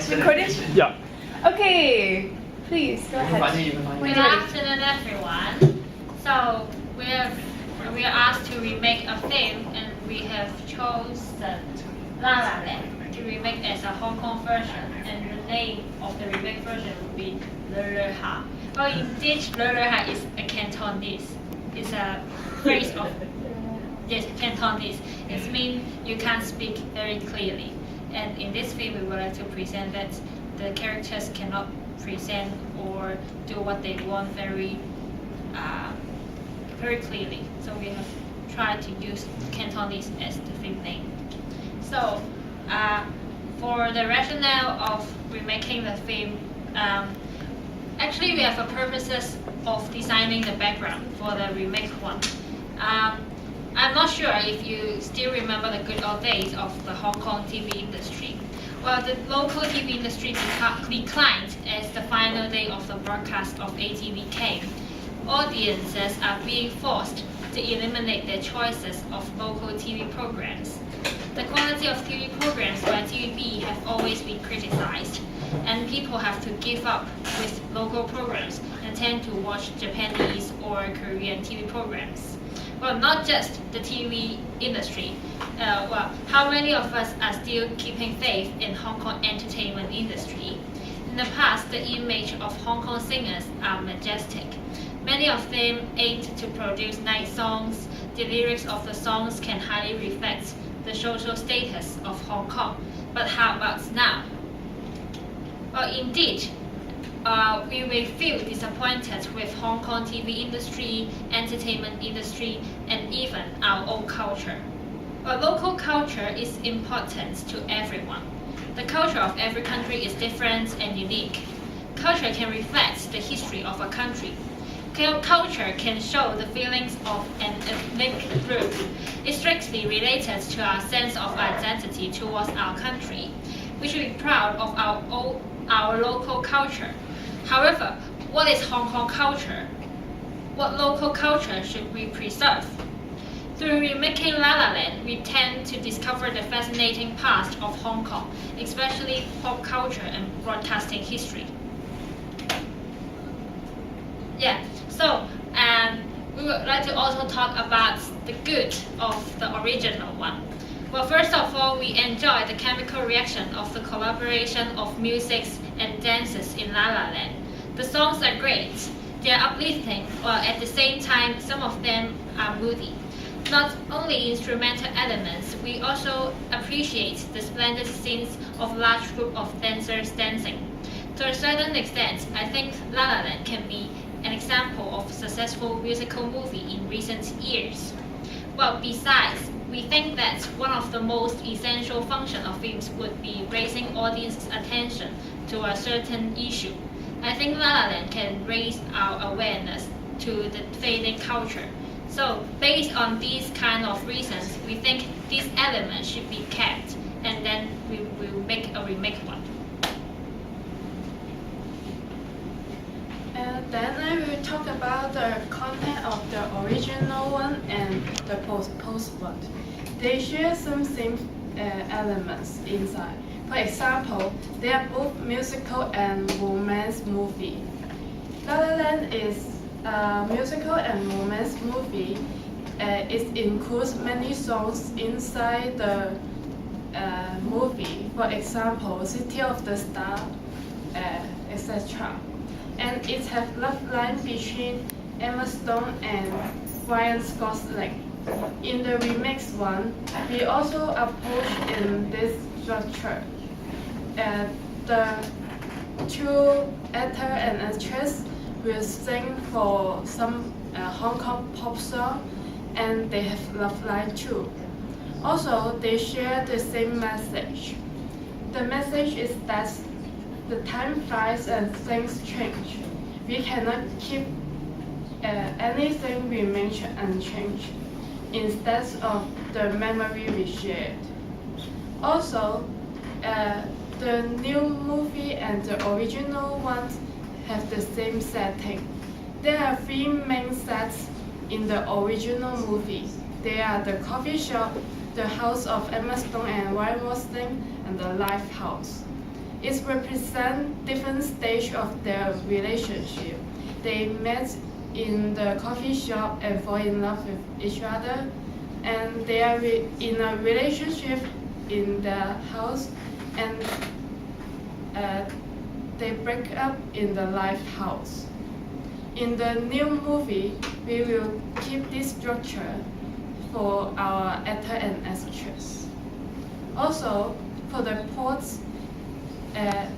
Recording? Yeah. Okay, please go ahead. Good afternoon, everyone. So we are asked to remake a film, and we have chosen La La Land to remake as a Hong Kong version, and the name of the remake version would be Le Le Ha. Well, indeed, Le Le Ha is a Cantonese. It's a phrase of Cantonese. It means you can't speak very clearly. And in this film, we would like to present that the characters cannot present or do what they want very clearly. So we have tried to use Cantonese as the film name. So for the rationale of remaking the film, actually we have a purposes of designing the background for the remake one. I'm not sure if you still remember the good old days of the Hong Kong TV industry. Well, the local TV industry declined as the final day of the broadcast of ATV came. Audiences are being forced to eliminate their choices of local TV programs. The quality of TV programs by TVB have always been criticized, and people have to give up with local programs and tend to watch Japanese or Korean TV programs. Well, not just the TV industry. How many of us are still keeping faith in Hong Kong entertainment industry? In the past, the image of Hong Kong singers are majestic. Many of them aimed to produce nice songs. The lyrics of the songs can highly reflect the social status of Hong Kong. But how about now? Well, indeed, we will feel disappointed with Hong Kong TV industry, entertainment industry, and even our own culture. But local culture is important to everyone. The culture of every country is different and unique. Culture can reflect the history of a country. Culture can show the feelings of an ethnic group. It's strictly related to our sense of identity towards our country. We should be proud of our local culture. However, what is Hong Kong culture? What local culture should we preserve? Through remaking La La Land, we tend to discover the fascinating past of Hong Kong, especially pop culture and broadcasting history. We would like to also talk about the good of the original one. Well, first of all, we enjoy the chemical reaction of the collaboration of musics and dances in La La Land. The songs are great. They are uplifting, while at the same time, some of them are moody. Not only instrumental elements, we also appreciate the splendid scenes of large group of dancers dancing. To a certain extent, I think La La Land can be an example of successful musical movie in recent years. Well, besides, we think that one of the most essential functions of films would be raising audience's attention to a certain issue. I think La La Land can raise our awareness to the fading culture. So, based on these kind of reasons, we think these elements should be kept, and then we will make a remake one. And then I will talk about the content of the original one and the post one. They share some same elements inside. For example, they are both musical and romance movie. La La Land is a musical and romance movie. It includes many songs inside the movie. For example, City of the Star, etc. And it has love line between Emma Stone and Ryan Gosling. In the remix one, we also approach in this structure. The two actor and actress will sing for some Hong Kong pop song, and they have love line too. Also, they share the same message. The message is that the time flies and things change. We cannot keep anything remain unchanged instead of the memory we shared. Also, the new movie and the original ones have the same setting. There are three main sets in the original movie. They are the coffee shop, the house of Emma Stone and Ryan Gosling, and the Life House. It represents different stages of their relationship. They met in the coffee shop and fall in love with each other, and they are in a relationship in the house, and they break up in the Life House. In the new movie, we will keep this structure for our actor and actress. Also, for the plots,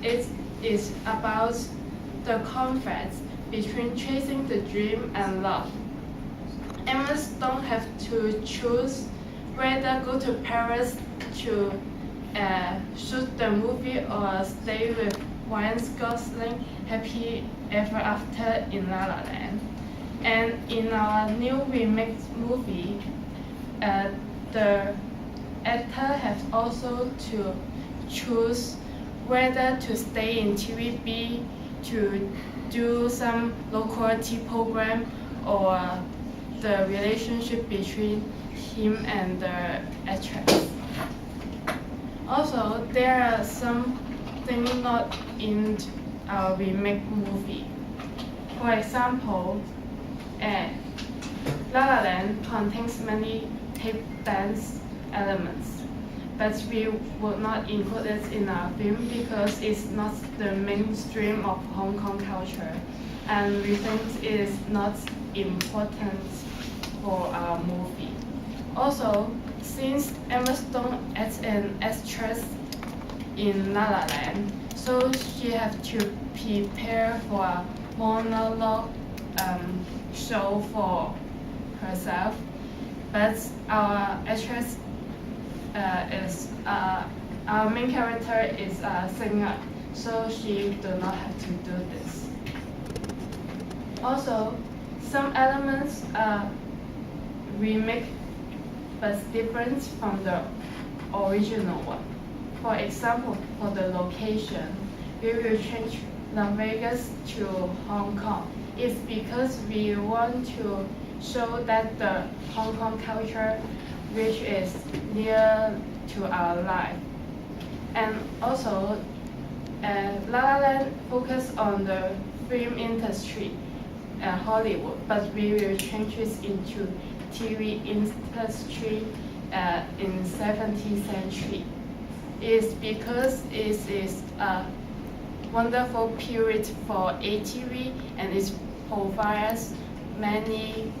it is about the conflict between chasing the dream and love. Emma Stone have to choose whether go to Paris to shoot the movie or stay with Ryan Gosling happy ever after in La La Land. And in our new remake movie, the actor has also to choose whether to stay in TVB to do some local TV program or the relationship between him and the actress. Also, there are some things not in our remake movie. For example, La La Land contains many tape dance elements, but we would not include it in our film because it's not the mainstream of Hong Kong culture, and we think it is not important for our movie. Also, since Emma Stone is an actress in La La Land, so she has to prepare for a monologue show for herself. But our actress our main character is a singer, so she do not have to do this. Also, some elements are remake but different from the original one. For example, for the location, we will change Las Vegas to Hong Kong. It's because we want to show that the Hong Kong culture, which is near to our life. And also, La La Land focus on the film industry, Hollywood, but we will change it into TV industry in 17th century. It's because it is a wonderful period for ATV and it provides many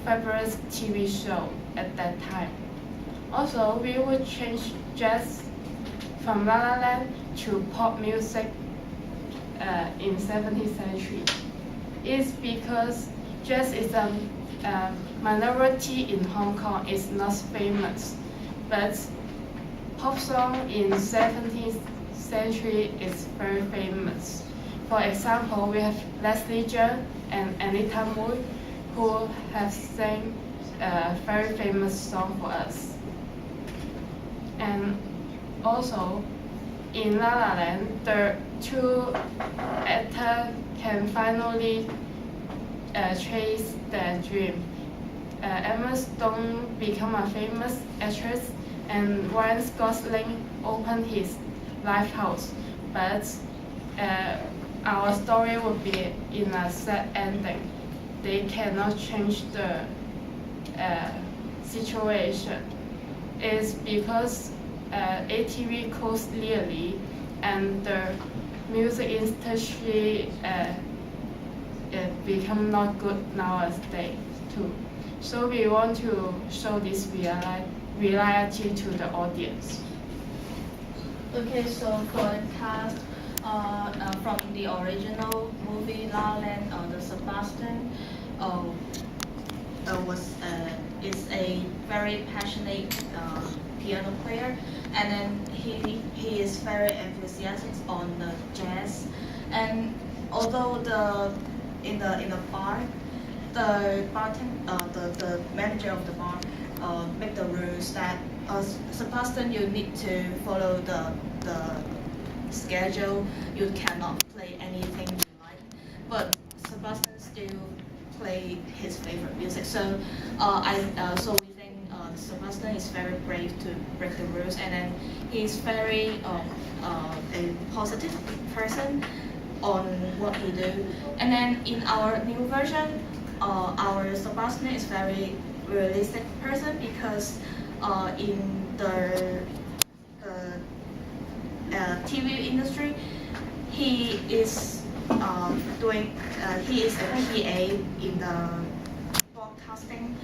fabulous TV shows at that time. Also, we would change jazz from La La Land to pop music in 17th century. It's because jazz is a minority in Hong Kong. It's not famous, but pop song in 17th century is very famous. For example, we have Leslie Cheung and Anita Mui, who have sang a very famous song for us. And also, in La La Land, the two actors can finally chase their dream. Emma Stone become a famous actress, and Ryan Gosling opened his Life House. But our story will be in a sad ending. They cannot change the situation. It's because ATV closed yearly, and the music industry become not good nowadays too. So we want to show this reality to the audience. Okay, so for the cast from the original movie La La Land, the Sebastian is a very passionate piano player, and then he is very enthusiastic on the jazz. And although in the bar, the manager of the bar make the rules that Sebastian, you need to follow the schedule. You cannot play anything you like, but Sebastian still play his favorite music. So we think Sebastian Sebastian is very brave to break the rules, and then he's very a positive person on what he do. And then in our new version, our Sebastian is very realistic person because in the TV industry, he is he is a PA in the broadcasting,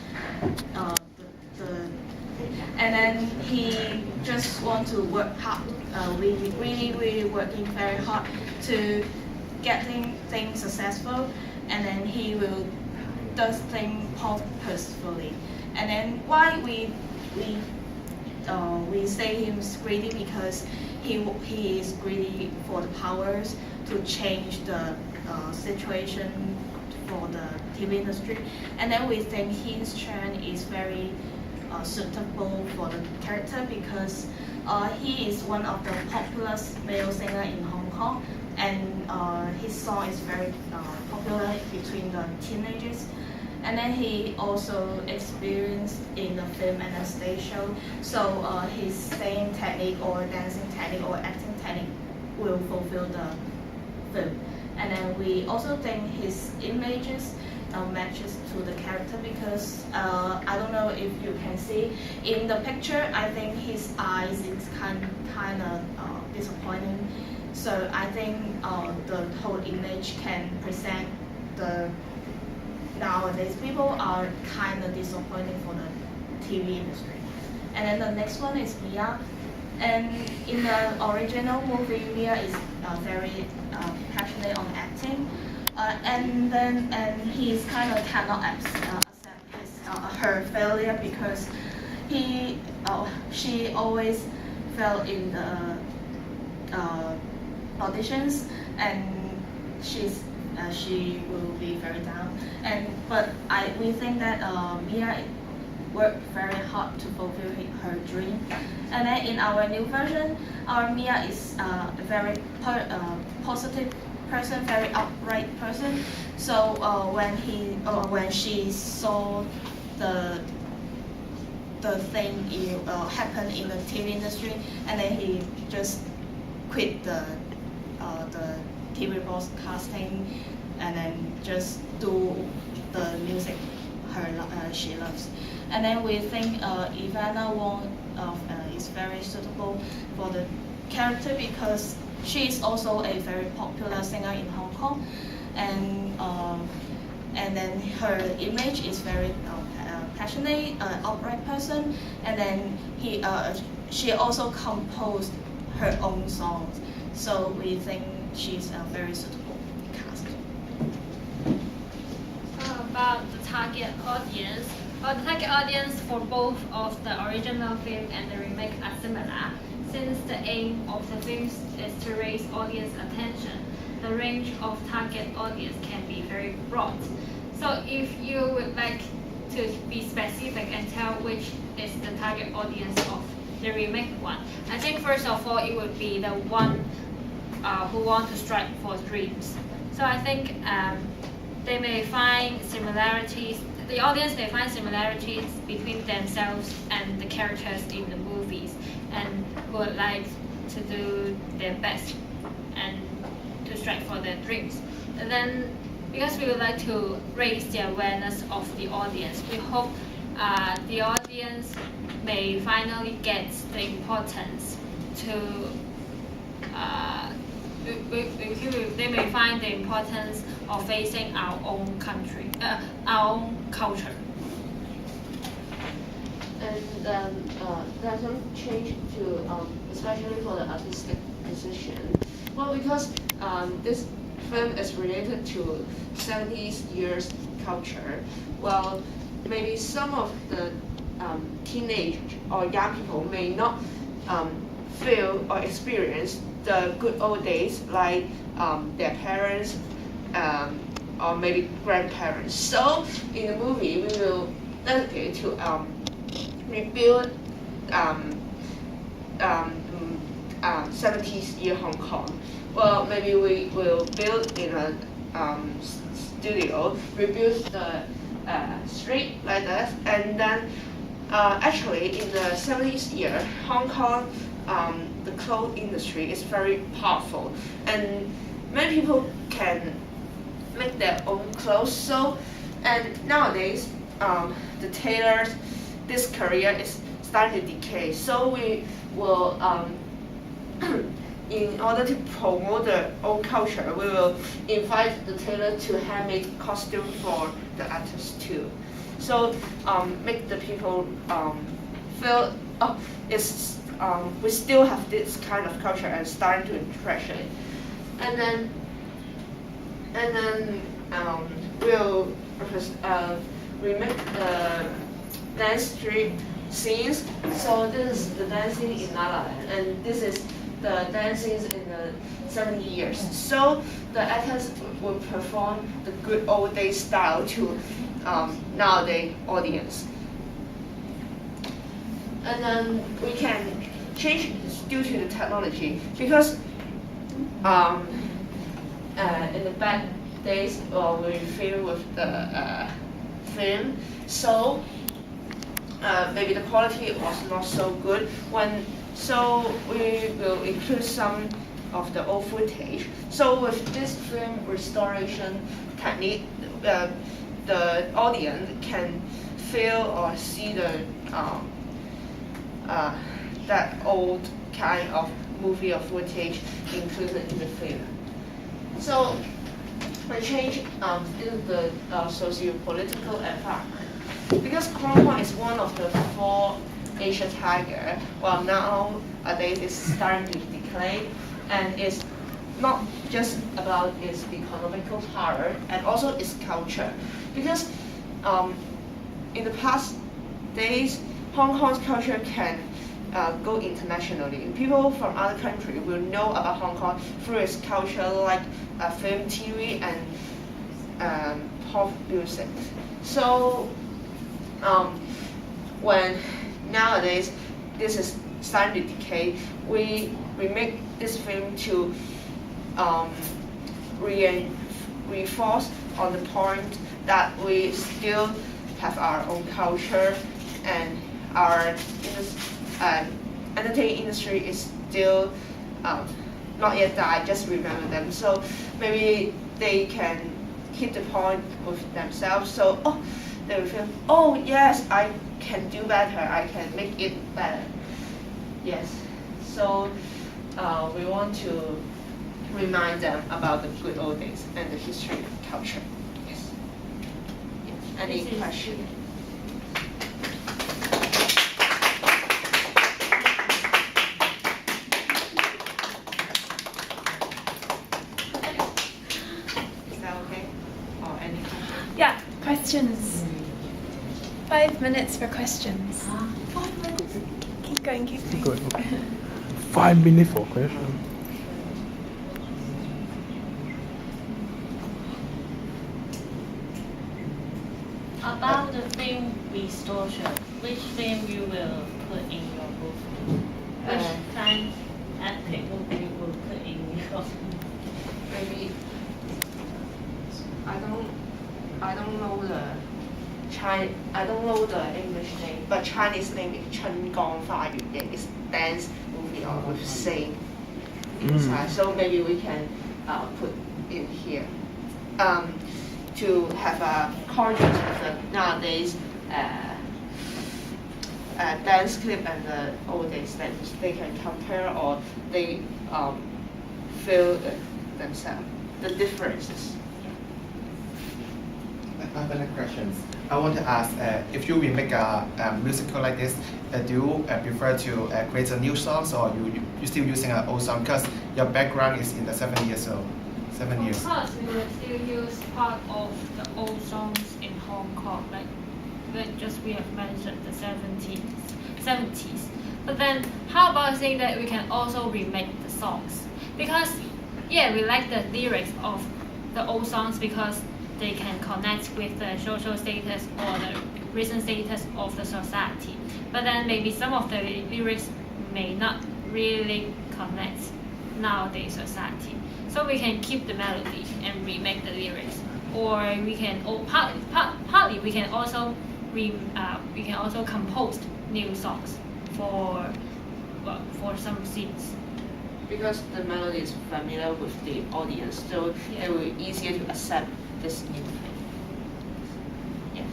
and then he just want to work hard, really working very hard to getting things successful, and then he will does things purposefully. And then why we say he's greedy, because he is greedy for the powers to change the situation for the TV industry. And then we think his Chan is very suitable for the character because he is one of the popular male singer in Hong Kong, and his song is very popular between the teenagers. And then he also experienced in the film and the stage show, so his singing technique or dancing technique or acting technique will fulfill the film. And then we also think his images matches to the character because I don't know if you can see in the picture, I think his eyes is kind of disappointing. So I think the whole image can present the nowadays people are kind of disappointing for the TV industry. And then the next one is Mia. And in the original movie, Mia is very passionate on acting. And he's kind of cannot accept her failure because she always fell in the auditions, and she will be very down. But we think that Mia worked very hard to fulfill her dream. And then in our new version, our Mia is a very positive person, very upright person. So when she saw the thing happen in the TV industry, and then he just quit the TV broadcasting and then just do the music she loves. And then we think Ivana Wong is very suitable for the character because she is also a very popular singer in Hong Kong, and then her image is very passionate, upright person, and then she also composed her own songs. So we think she's a very suitable cast. About the target audience. Well, the target audience for both of the original film and the remake are similar. Since the aim of the films is to raise audience attention, the range of target audience can be very broad. So if you would like to be specific and tell which is the target audience of the remake one, I think first of all it would be the one who want to strive for dreams. So I think they may find similarities. The audience may find similarities between themselves and the characters in the movies, and would like to do their best and to strive for their dreams. And then, because we would like to raise the awareness of the audience, we hope the audience may finally get the importance to. They may find the importance of facing our own country, our own culture. And there's some change to, especially for the artistic position. Well, because this film is related to 70s years culture. Well, maybe some of the teenage or young people may not feel or experience the good old days like their parents or maybe grandparents. So in the movie, we will dedicate to rebuild 70s year Hong Kong. Well, maybe we will build in a studio, rebuild the street like that, and then Actually, in the 70s year, Hong Kong, the clothes industry is very powerful, and many people can make their own clothes. So, and nowadays, the tailors, this career is starting to decay. So we will, in order to promote the old culture, we will invite the tailor to handmade costume for the artists too. So make the people feel we still have this kind of culture and starting to appreciate. And then we'll remake the dance street scenes. So this is the dancing in La La Land, and this is the dancing in the 70 years. So the actors will perform the good old day style to nowadays audience. And then we can change due to the technology, because in the back days we film with the film, so maybe the quality was not so good. So we will include some of the old footage. So with this film restoration technique, the audience can feel or see the that old kind of movie or footage included in the film. So the change is the socio-political environment, because Hong Kong is one of the 4 Asian tiger, while nowadays it's starting to decline, and it's not just about its economical power and also its culture, because in the past days, Hong Kong's culture can go internationally. People from other countries will know about Hong Kong through its culture, like film, TV, and pop music. So when nowadays this is starting to decay, we make this film to reinforce on the point that we still have our own culture, and our entertainment industry is still not yet died, just remember them. So maybe they can hit the point with themselves. So they will feel, oh yes, I can do better, I can make it better. Yes. So we want to remind them about the good old days and the history and culture. Yes. Any question? Is that okay? Or any question? Yeah, questions. 5 minutes for questions. 5 minutes. Keep going, keep going. Good. Okay. 5 minutes for question. About the film restoration, which film you will put in your book? Which kind of technique you will put in your Maybe I don't know the English name, but Chinese name is 春光花月夜. It's dance movie or with sing inside. So maybe we can put it here to have a contrast with the nowadays dance clip and the old days dance. They can compare, or they feel themselves the differences. I have another questions. I want to ask, if you will make a musical like this, do you prefer to create a new songs, or you still using an old song? Because your background is in the 7 years old. 7 years. Of course, we will still use part of the old songs in Hong Kong, like just we have mentioned the 70s. But then, how about saying that we can also remake the songs? Because, yeah, we like the lyrics of the old songs because they can connect with the social status or the recent status of the society. But then maybe some of the lyrics may not really connect nowadays society. So we can keep the melody and remake the lyrics, or we can partly we can also we can also compose new songs for some scenes. Because the melody is familiar with the audience, so Yeah. it will be easier to accept this new thing. Yeah.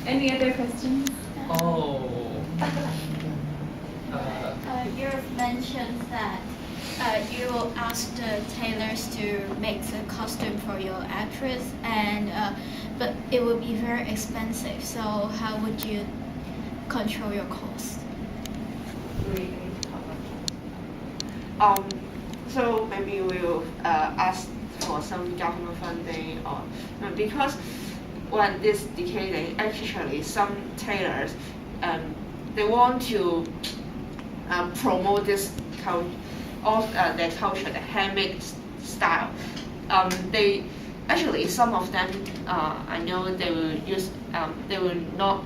Any other questions? Oh. You've mentioned that you will ask the tailors to make the costume for your actress, and but it will be very expensive. So how would you control your costs? So maybe we'll ask for some government funding, or because when this decade, actually some tailors they want to promote this culture of their culture, the handmade style. They actually, some of them I know they will use they will not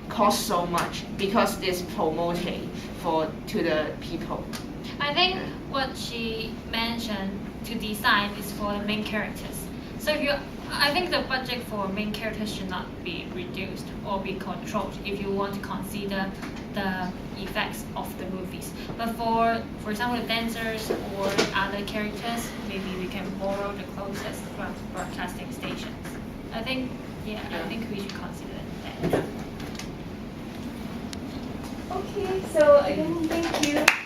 cost so much because it's promoting to the people. I think what she mentioned to design is for the main characters. So I think the budget for main characters should not be reduced or be controlled if you want to consider the effects of the movies. But for example, the dancers or other characters, maybe we can borrow the closest from broadcasting stations. I think we should consider that. Okay, so again, thank you.